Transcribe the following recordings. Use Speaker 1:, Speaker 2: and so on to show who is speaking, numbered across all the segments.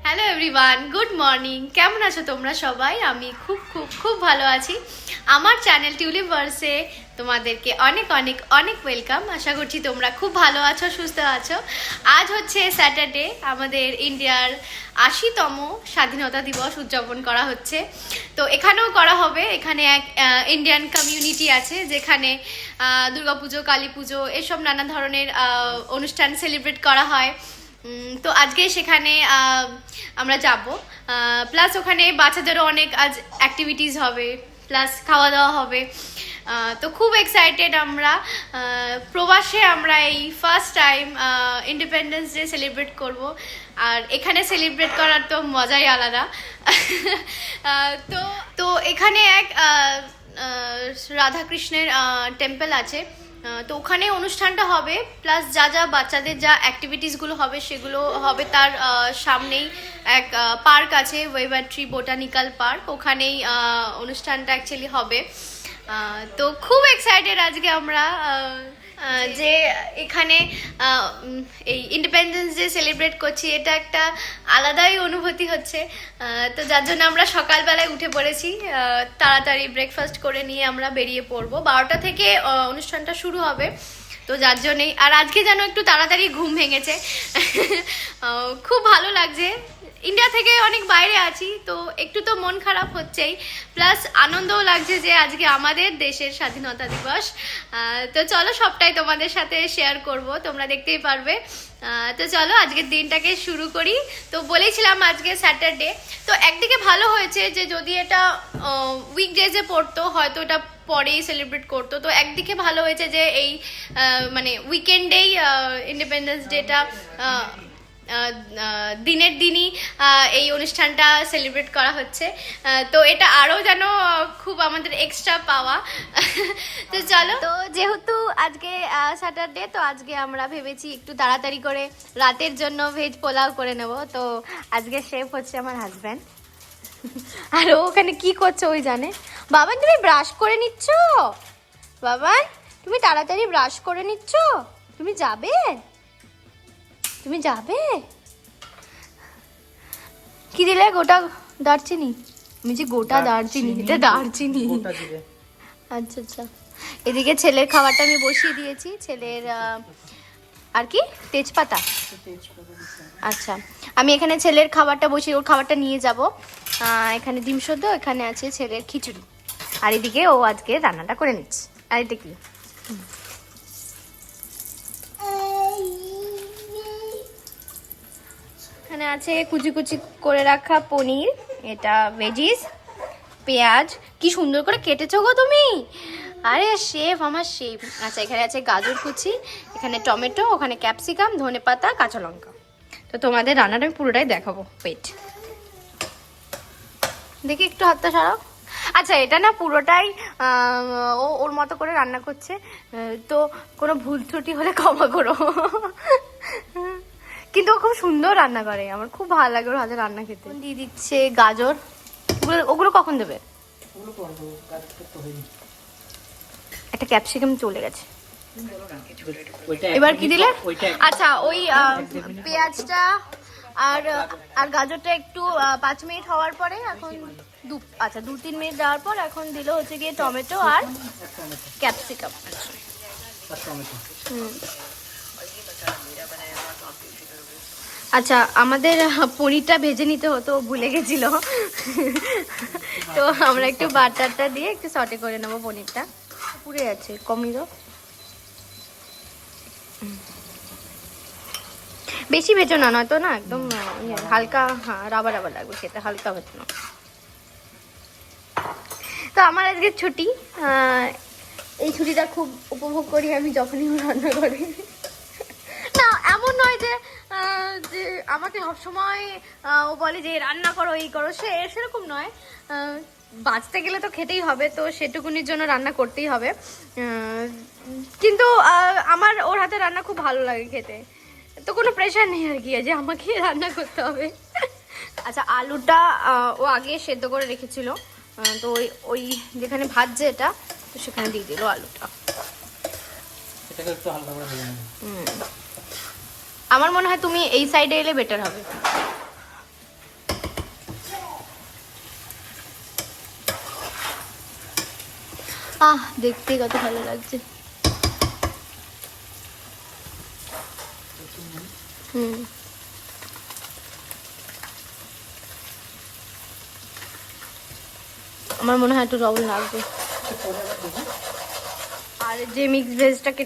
Speaker 1: Hello everyone, good morning. কেমন আছো তোমরা সবাই? আমি খুব খুব খুব ভালো আছি। আমার চ্যানেল টিউলিভার্সে তোমাদেরকে অনেক অনেক অনেক ওয়েলকাম। আশা করছি তোমরা খুব ভালো আছো, সুস্থ আছো। আজ হচ্ছে স্যাটারডে, আমাদের ইন্ডিয়ার ৮০তম স্বাধীনতা দিবস উদযাপন করা হচ্ছে। তো এখানেও করা হবে। এখানে এক ইন্ডিয়ান কমিউনিটি আছে, যেখানে দুর্গাপুজো, কালী পুজো এসব নানা ধরনের অনুষ্ঠান সেলিব্রেট করা হয়। তো আজকে সেখানে আমরা যাব, প্লাস ওখানে বাচ্চাদেরও অনেক আজ অ্যাক্টিভিটিস হবে, প্লাস খাওয়া দাওয়া হবে। তো খুব এক্সাইটেড আমরা। প্রবাসে আমরা এই first time independence day celebrate করব, আর এখানে সেলিব্রেট করার তো মজাই আলাদা। তো তো এখানে এক রাধাকৃষ্ণের টেম্পল আছে, তো ওখানে অনুষ্ঠানটা হবে। প্লাস যা যা বাচ্চাদের যা অ্যাক্টিভিটিসগুলো হবে সেগুলো হবে তার সামনেই এক পার্ক আছে, ওয়েভারট্রি বোটানিক্যাল পার্ক, ওখানেই অনুষ্ঠানটা অ্যাকচুয়ালি হবে। তো খুব এক্সাইটেড আজকে আমরা যে এখানে এই ইন্ডিপেন্ডেন্স ডে সেলিব্রেট করছি। এটা একটা আলাদাই অনুভূতি হচ্ছে। তো যার জন্য আমরা সকালবেলায় উঠে পড়েছি, তাড়াতাড়ি ব্রেকফাস্ট করে নিয়ে আমরা বেরিয়ে পড়বো। 12টা থেকে অনুষ্ঠানটা শুরু হবে, তো যার জন্যেই। আর আজকে যেন একটু তাড়াতাড়ি ঘুম ভেঙেছে। খুব ভালো লাগছে। ইন্ডিয়া থেকে অনেক বাইরে আছি, তো একটু তো মন খারাপ হচ্ছেই, প্লাস আনন্দও লাগছে যে আজকে আমাদের দেশের স্বাধীনতা দিবস। তো চলো সবটাই তোমাদের সাথে শেয়ার করব, তোমরা দেখতেই পারবে। তো চলো আজকের দিনটাকে শুরু করি। তো বলেছিলাম আজকে স্যাটারডে, তো একদিকে ভালো হয়েছে যে যদি এটা উইকডেজে পড়তো হয়তো এটা পরেই সেলিব্রেট করতো। তো একদিকে ভালো হয়েছে যে এই মানে উইকেন্ডেই ইন্ডিপেন্ডেন্স ডেটা দিনের দিনই এই অনুষ্ঠানটা সেলিব্রেট করা হচ্ছে। তো এটা আরও যেন খুব আমাদের এক্সট্রা পাওয়া। তো চলো, তো যেহেতু আজকে স্যাটারডে, তো আজকে আমরা ভেবেছি একটু তাড়াতাড়ি করে রাতের জন্য ভেজ পোলাও করে নেব। তো আজকে শেফ হচ্ছে আমার হাজব্যান্ড, আর ও ওখানে কি করছো ওই জানে। বাবান তুমি ব্রাশ করে নিচ্ছ? বাবান তুমি তাড়াতাড়ি ব্রাশ করে নিচ্ছ? তুমি যাবে? তুমি যাবে? কি দিলে? গোটা দারচিনি? আমি যে গোটা দারচিনি, এটা দারচিনি। আচ্ছা আচ্ছা। এদিকে ছেলের খাবারটা আমি বসিয়ে দিয়েছি। ছেলের আর কি তেজপাতা। আচ্ছা, আমি এখানে ছেলের খাবারটা বসিয়ে ওর খাবারটা নিয়ে যাব। এখানে ডিম সেদ্ধ, এখানে আছে ছেলের খিচুড়ি, আর এদিকে ও আজকে রান্নাটা করে নিচ্ছে। আর এটা কি? এখানে আছে কুচি কুচি করে রাখা পনির, এটা ভেজিস, পেঁয়াজ কি সুন্দর করে কেটেছো গো তুমি। আরে শেফ, আমার শেফ। আচ্ছা, এখানে আছে গাজর কুচি, এখানে টমেটো, ওখানে ক্যাপসিকাম, ধনেপাতা, কাঁচা লঙ্কা। তো তোমাদের রান্নাটা আমি পুরোটাই দেখাবো। পেট দেখি একটু হাতটা সারাও। আচ্ছা, এটা না পুরোটাই ও ওর মতো করে রান্না করছে, তো কোনো ভুল ত্রুটি হলে ক্ষমা করো। কিন্তু ও খুব সুন্দর রান্না করে, আমার খুব ভালো লাগে ওর হাতে রান্না খেতে। দিয়ে দিচ্ছে গাজর। ওগুলো কখন দেবে? একটা ক্যাপসিকাম চলে গেছে। এবার কি দিলে? আচ্ছা, ওই পেঁয়াজটা আর আর গাজরটা একটু 5 মিনিট হওয়ার পরে, এখন 2-3 মিনিট দেওয়ার পর এখন দিল হচ্ছে গিয়ে টমেটো আর ক্যাপসিকাম। আচ্ছা, আমাদের পনিরটা ভেজে নিতে হতো, ভুলে গেছিল। তো আমরা একটু বাটারটা দিয়ে একটু সটে করে নেবো পনিরটা। পুড়ে যাচ্ছে, কমিয়ে দাও। বেশি ভেজো না, নয়তো না একদম হালকা রাবার রাবার লাগবে খেতে, হালকা ভেজো না। তো আমার আজকে ছুটি। এই ছুটিটা খুব উপভোগ করি আমি যখনই রান্না করি। না, এমন নয় যে আমাকে সবসময় ও বলে যে রান্না করো, এই করো, সেরকম নয়। বাঁচতে গেলে তো খেতেই হবে, তো সেটুকুনির জন্য রান্না করতেই হবে। কিন্তু আমার ওর হাতে রান্না খুব ভালো লাগে খেতে, তো কোনো প্রেশার নেই আর কি যে আমাকে রান্না করতে হবে। আচ্ছা, আলুটা ও আগে সেদ্ধ করে রেখেছিল, তো ওই যেখানে ভাজছে এটা, তো সেখানে দিয়ে দিল আলুটা। আমার মনে হয় তুমি এই সাইডে এলে বেটার হবে। দেখতে কত ভালো লাগছে। আমার মনে হয় একটু লবণ লাগবে। আর যে মিক্স ভেজটাকে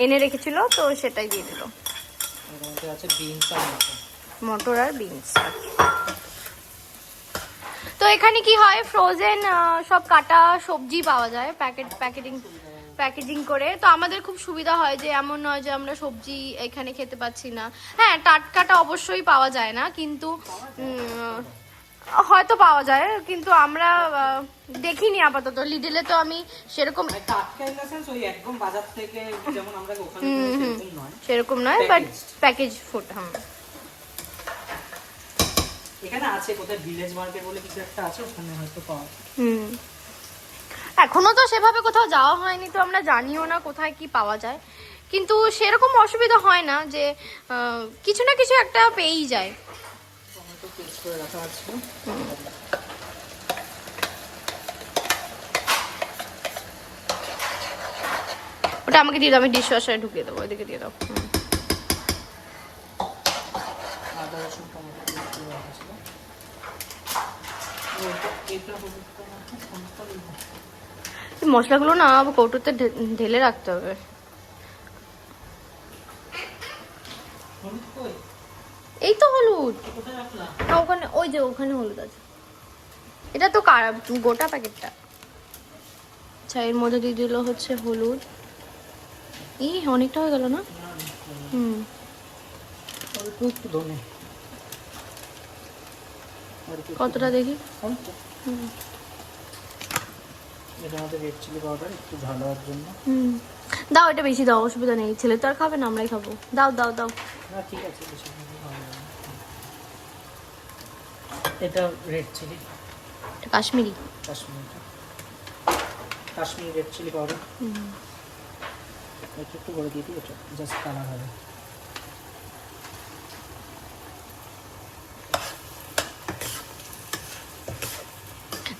Speaker 1: এনে রেখেছিল তো সেটাই দিয়ে দিল, মটর আর বিনস। তো এখানে কি হয়, ফ্রোজেন সব কাটা সবজি পাওয়া যায় প্যাকেজিং করে। তো আমাদের খুব সুবিধা হয় যে এমন নয় যে আমরা সবজি এখানে খেতে পাচ্ছি না। হ্যাঁ, টাটকাটা অবশ্যই পাওয়া যায় না, কিন্তু হয়তো পাওয়া যায়, কিন্তু আমরা দেখিনি আপাতত। লিডলে তো আমি সেরকম সেরকম নয়, বাট প্যাকেজ ফুড।
Speaker 2: এখানে আছে কোথায় ভিলেজ মার্কেট বলে কিছু একটা আছে, ওখানে হয়তো পাওয়া।
Speaker 1: এখনো তো সেভাবে কোথাও যাওয়া হয়নি, তো আমরা জানিও না কোথায় কি পাওয়া যায়, কিন্তু সেরকম অসুবিধা হয় না যে কিছু না কিছু একটা পেয়েই যায়।
Speaker 2: টমেটো পেস্ট করে রাখা আছে।
Speaker 1: ওটা আমাকে দিয়ে দাও, আমি ডিশ ওয়াশারে ঢুকিয়ে দেবো, ওইদিকে দিয়ে দাও।
Speaker 2: আদা রসুন টমেটো পেস্ট করে রাখা ছিল।
Speaker 1: মশলাগুলো না কৌটোতে ঢেলে রাখতে হবে। এই তো হলুদ, ওখানে ওই যে ওখানে হলুদ আছে। এটা তো গোটা প্যাকেটটা। আচ্ছা, এর মধ্যে দিয়ে দিল হচ্ছে হলুদ। অনেকটা হয়ে গেল না? কতটা দেখি।
Speaker 2: রেড চিলি পাউডার একটু ঝাল হওয়ার জন্য।
Speaker 1: দাও, এটা বেশি দাও, অসুবিধা নেই। ছেলে তো আর খাবে না, আমরাই খাবো। দাও দাও দাও।
Speaker 2: না ঠিক আছে, বেশি এটা red chilli,
Speaker 1: Kashmiri
Speaker 2: red chilli powder একটু করে দিয়ে দিই, এটা জাস্ট কালার হবে।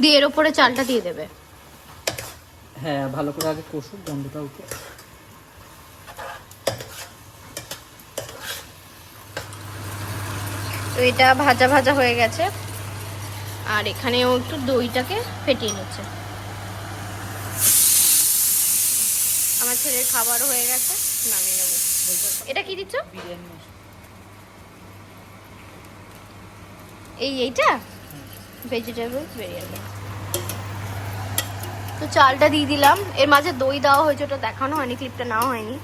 Speaker 1: দিয়ে এর উপরে চালটা দিয়ে দেবে।
Speaker 2: হ্যাঁ, ভালো করে আগে কষুক, গন্ধটা উঠে।
Speaker 1: তো এটা ভাজা ভাজা হয়ে গেছে, আর এখানেও একটু দইটাকে ফেটিয়ে নিচ্ছে। আমার ছেলের খাবারও হয়ে গেছে, নামিয়ে নেবো। এটা কি দিচ্ছ? এইটা ভেজিটেবল বিরিয়ানি। তো চালটা দিয়ে দিলাম, এর মাঝে দই দেওয়া হয়েছে, ওটা দেখানো হয়নি, ক্লিপটা নেওয়া হয়নি,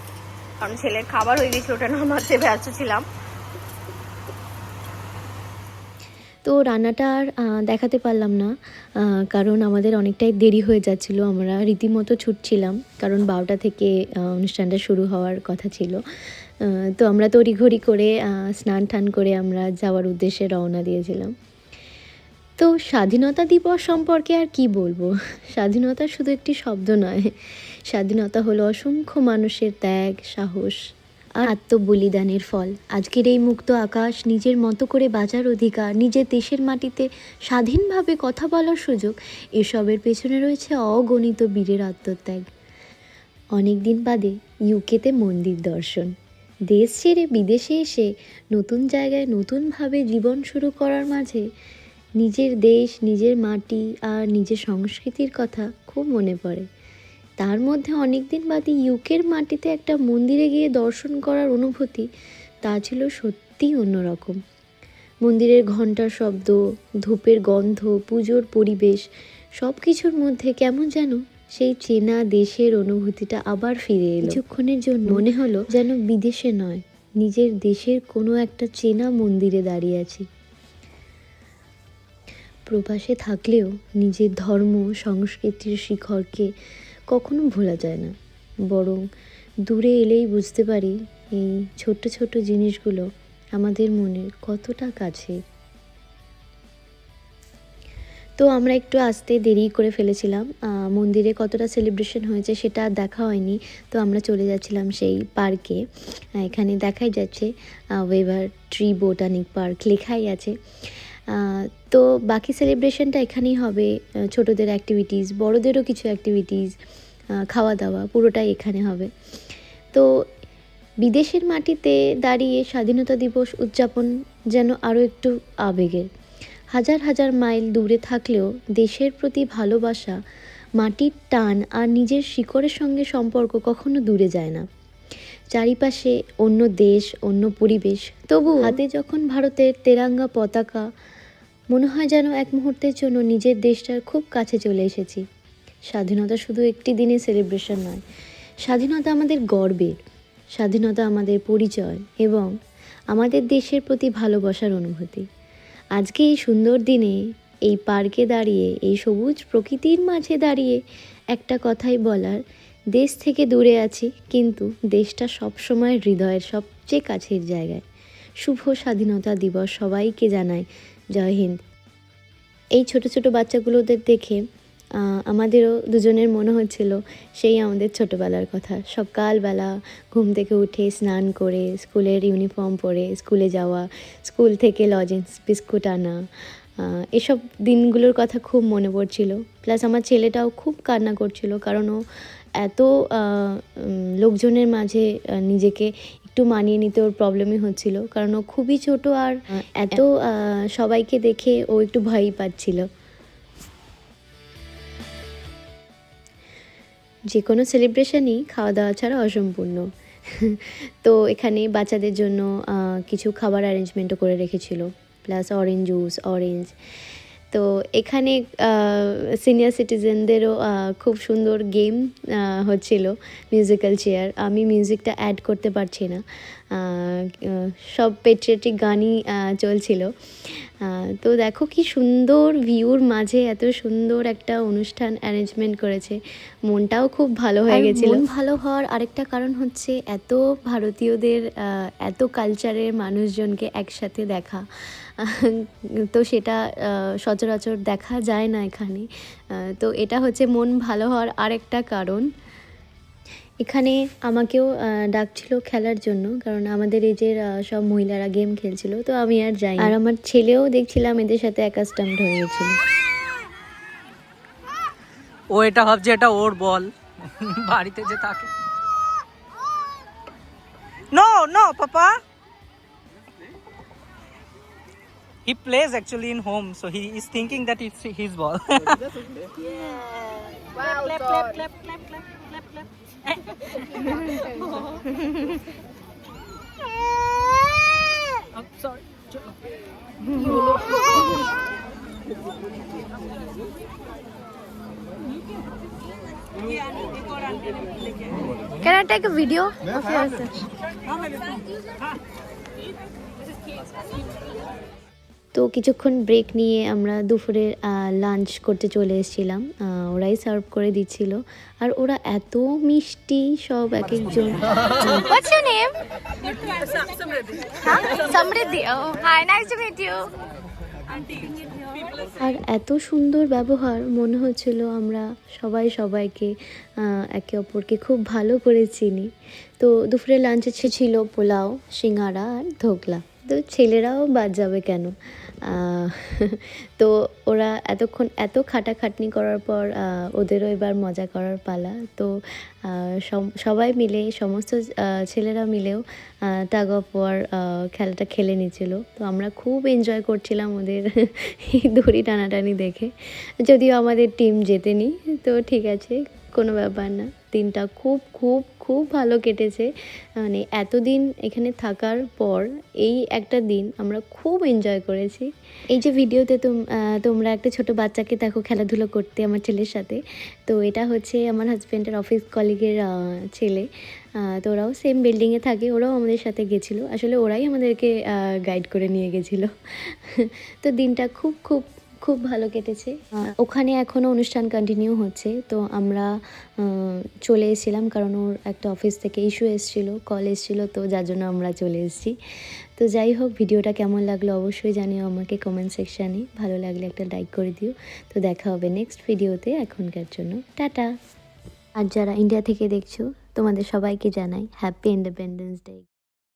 Speaker 1: কারণ ছেলের খাবার হয়ে গেছিল, ওটা নামাতে ব্যস্ত ছিলাম।
Speaker 3: তো রান্নাটা আর দেখাতে পারলাম না, কারণ আমাদের অনেকটাই দেরি হয়ে যাচ্ছিলো। আমরা রীতিমতো ছুটছিলাম, কারণ 12টা থেকে অনুষ্ঠানটা শুরু হওয়ার কথা ছিল। তো আমরা তড়িঘড়ি করে স্নান টান করে আমরা যাওয়ার উদ্দেশ্যে রওনা দিয়েছিলাম। তো স্বাধীনতা দিবস সম্পর্কে আর কি বলবো, স্বাধীনতা শুধু একটি শব্দ নয়, স্বাধীনতা হলো অসংখ্য মানুষের ত্যাগ, সাহস আর আত্মবলিদানের ফল। আজকের এই মুক্ত আকাশ, নিজের মতো করে বাঁচার অধিকার, নিজের দেশের মাটিতে স্বাধীনভাবে কথা বলার সুযোগ, এসবের পেছনে রয়েছে অগণিত বীরের আত্মত্যাগ। অনেক দিন বাদে ইউকেতে মন্দির দর্শন, দেশ ছেড়ে বিদেশে এসে নতুন জায়গায় নতুনভাবে জীবন শুরু করার মাঝে নিজের দেশ, নিজের মাটি আর নিজের সংস্কৃতির কথা খুব মনে পড়ে। তার মধ্যে অনেক দিন বাদে ইউকের মাটিতে একটা মন্দিরে গিয়ে দর্শন করার অনুভূতি, তা ছিল সত্যিই অন্যরকম। মন্দিরের ঘণ্টার শব্দ, ধূপের গন্ধ, পুজোর পরিবেশ, সব কিছুর মধ্যে কেমন যেন সেই চেনা দেশের অনুভূতিটা আবার ফিরে এলো। কিছুক্ষণের জন্য মনে হলো যেন বিদেশে নয়, নিজের দেশের কোনো একটা চেনা মন্দিরে দাঁড়িয়ে আছি। প্রবাসে থাকলেও নিজের ধর্ম সংস্কৃতির শিখরকে কখনো ভোলা যায় না, বরং দূরে এলেই বুঝতে পারি এই ছোট ছোট জিনিসগুলো আমাদের মনের কতটা কাছে। তো আমরা একটু আসতে দেরি করে ফেলেছিলাম, মন্দিরে কতটা সেলিব্রেশন হয়েছে সেটা আর দেখা হয়নি। তো আমরা চলে যাচ্ছিলাম সেই পার্কে, এখানে দেখাই যাচ্ছে ওয়েভার ট্রি বোটানিক পার্ক লেখাই আছে। তো বাকি সেলিব্রেশনটা এখানেই হবে, ছোটদের অ্যাক্টিভিটিস, বড়দেরও কিছু অ্যাক্টিভিটিস, খাওয়া দাওয়া পুরোটাই এখানে হবে। তো বিদেশের মাটিতে দাঁড়িয়ে স্বাধীনতা দিবস উদযাপন যেন আরও একটু আবেগের। হাজার হাজার মাইল দূরে থাকলেও দেশের প্রতি ভালোবাসা, মাটির টান আর নিজের শিকড়ের সঙ্গে সম্পর্ক কখনো দূরে যায় না। চারিপাশে অন্য দেশ, অন্য পরিবেশ, তবু হাতে যখন ভারতের তেরাঙ্গা পতাকা, মনে হয় যেন এক মুহূর্তের জন্য নিজের দেশটার খুব কাছে চলে এসেছি। স্বাধীনতা শুধু একটি দিনের সেলিব্রেশন নয়, স্বাধীনতা আমাদের গর্বের, স্বাধীনতা আমাদের পরিচয় এবং আমাদের দেশের প্রতি ভালোবাসার অনুভূতি। আজকে এই সুন্দর দিনে এই পার্কে দাঁড়িয়ে, এই সবুজ প্রকৃতির মাঝে দাঁড়িয়ে একটা কথাই বলার, দেশ থেকে দূরে আছি কিন্তু দেশটা সবসময় হৃদয়ের সবচেয়ে কাছের জায়গায়। শুভ স্বাধীনতা দিবস সবাইকে জানাই জয় হিন্দ। এই ছোট ছোট বাচ্চাগুলোদের দেখে আমাদেরও দুজনের মনে হচ্ছিল সেই আমাদের ছোটোবেলার কথা। সকালবেলা ঘুম থেকে উঠে স্নান করে স্কুলের ইউনিফর্ম পরে স্কুলে যাওয়া, স্কুল থেকে লজেন্স বিস্কুট আনা, এসব দিনগুলোর কথা খুব মনে পড়ছিল। প্লাস আমার ছেলেটাও খুব কান্না করছিল, কারণ ও এত লোকজনের মাঝে নিজেকে একটু মানিয়ে নিতে ওর প্রবলেমই হচ্ছিল, কারণ ও খুবই ছোট আর এত সবাইকে দেখে ও একটু ভয়ই পাচ্ছিল। যে কোনো সেলিব্রেশনই খাওয়া দাওয়া ছাড়া অসম্পূর্ণ। তো এখানে বাচ্চাদের জন্য কিছু খাবার অ্যারেঞ্জমেন্টও করে রেখেছিল, প্লাস অরেঞ্জ জুস, অরেঞ্জ। তো এখানে সিনিয়র সিটিজেনদেরও খুব সুন্দর গেম হচ্ছিল, মিউজিক্যাল চেয়ার। আমি মিউজিকটা অ্যাড করতে পারছি না, সব পেট্রিয়টিক গানই চলছিল। তো দেখো কি সুন্দর ভিউর মাঝে এত সুন্দর একটা অনুষ্ঠান অ্যারেঞ্জমেন্ট করেছে, মনটাও খুব ভালো হয়ে গেছিল। মন ভালো হওয়ার আরেকটা কারণ হচ্ছে এত ভারতীয়দের, এত কালচারের মানুষজনকে একসাথে দেখা। তো সেটা সচরাচর দেখা যায় না এখানে। তো এটা হচ্ছে মন ভালো হওয়ার আরেকটা কারণ। এখানে আমাকেও ডাকছিল খেলার জন্য, কারণ আমাদের এজের সব মহিলারা গেম খেলছিল, তো আমি আর যাই। আর আমার ছেলেও দেখছিলাম এদের সাথে অ্যাকাস্টমড হয়ে গেছিল।
Speaker 2: ও এটা ভাবছে এটা ওর বল, বাড়িতে যে থাকে। No no papa, he plays actually in home, so he is thinking that it's his ball.
Speaker 4: Wow, clap, clap, clap, clap, clap, clap, clap.
Speaker 2: I'm sorry.
Speaker 1: Can I take a video?
Speaker 3: তো কিছুক্ষণ break নিয়ে আমরা দুপুরের lunch করতে চলে এসেছিলাম। ওরাই serve করে দিচ্ছিল, আর ওরা এত মিষ্টি সব এক একজন।
Speaker 1: What's your name? Samriddhi. Oh, hi. Nice to meet you.
Speaker 3: আর এত সুন্দর ব্যবহার, মনে হচ্ছিল আমরা সবাই সবাইকে একে অপরকে খুব ভালো করে চিনি। তো দুপুরের লাঞ্চে ছিল পোলাও, সিঙ্গাড়া আর ধোকলা। তো ছেলেরাও বাদ যাবে কেন। তো ওরা এতক্ষণ এত খাটাখাটনি করার পর ওদেরও এবার মজা করার পালা। তো সবাই মিলে, সমস্ত ছেলেরা মিলেও টাগ অফ ওয়ার খেলাটা খেলে নিচ্ছিল। তো আমরা খুব এনজয় করছিলাম ওদের এই দড়ি টানাটানি দেখে। যদিও আমাদের টিম জেতেনি, তো ঠিক আছে, কোনো ব্যাপার না। দিনটা খুব খুব খুব ভালো কেটেছে। মানে এতদিন এখানে থাকার পর এই একটা দিন আমরা খুব এনজয় করেছি। এই যে ভিডিওতে তোমরা একটা ছোট বাচ্চাকে দেখো খেলাধুলো করতে আমার ছেলের সাথে, তো এটা হচ্ছে আমার হাজব্যান্ডের অফিস কলিগের ছেলে। তো ওরাও সেম বিল্ডিংয়ে থাকে, ওরাও আমাদের সাথে গেছিলো। আসলে ওরাই আমাদেরকে গাইড করে নিয়ে গেছিলো। তো দিনটা খুব খুব খুব ভালো কেটেছে। ওখানে এখনও অনুষ্ঠান কন্টিনিউ হচ্ছে। তো আমরা চলে এসেছিলাম, কারণ ওর একটা অফিস থেকে ইস্যু এসেছিলো, কল এসেছিলো, তো যার জন্য আমরা চলে এসেছি। তো যাই হোক, ভিডিওটা কেমন লাগলো অবশ্যই জানিও আমাকে কমেন্ট সেকশানে। ভালো লাগলে একটা লাইক করে দিও। তো দেখা হবে নেক্সট ভিডিওতে। এখনকার জন্য টাটা। আর যারা ইন্ডিয়া থেকে দেখছো, তোমাদের সবাইকে জানাই হ্যাপি ইন্ডিপেন্ডেন্স ডে।